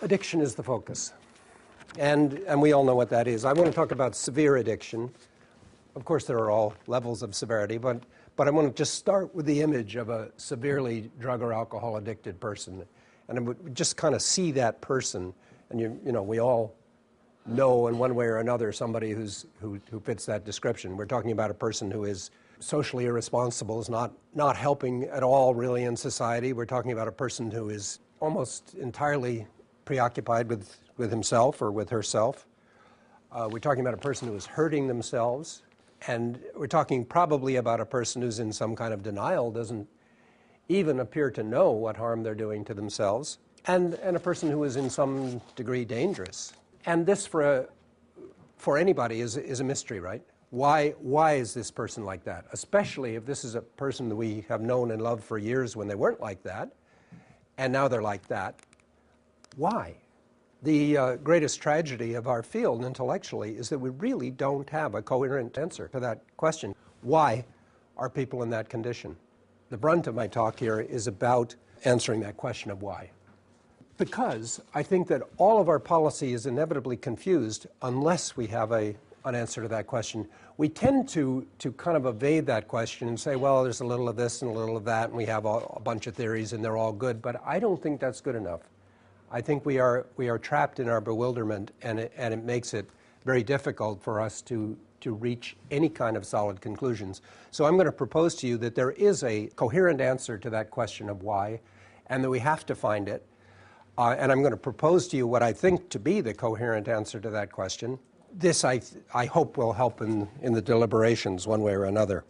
Addiction is the focus. And we all know what that is. I want to talk about severe addiction. Of course, there are all levels of severity, but I want to just start with the image of a severely drug or alcohol addicted person. And I would just kind of see that person. And you know, we all know in one way or another somebody who fits that description. We're talking about a person who is socially irresponsible, is not helping at all really in society. We're talking about a person who is almost entirely preoccupied with himself or with herself. We're talking about a person who is hurting themselves. And we're talking probably about a person who's in some kind of denial, doesn't even appear to know what harm they're doing to themselves, and a person who is in some degree dangerous. And this for anybody is a mystery, right? Why is this person like that? Especially if this is a person that we have known and loved for years when they weren't like that, and now they're like that. Why? The greatest tragedy of our field intellectually is that we really don't have a coherent answer to that question. Why are people in that condition? The brunt of my talk here is about answering that question of why. Because I think that all of our policy is inevitably confused unless we have an answer to that question. We tend to kind of evade that question and say, well, there's a little of this and a little of that, and we have a bunch of theories and they're all good, but I don't think that's good enough. I think we are trapped in our bewilderment, and it makes it very difficult for us to reach any kind of solid conclusions. So I'm going to propose to you that there is a coherent answer to that question of why, and that we have to find it. And I'm going to propose to you what I think to be the coherent answer to that question. This, I hope, will help in the deliberations one way or another.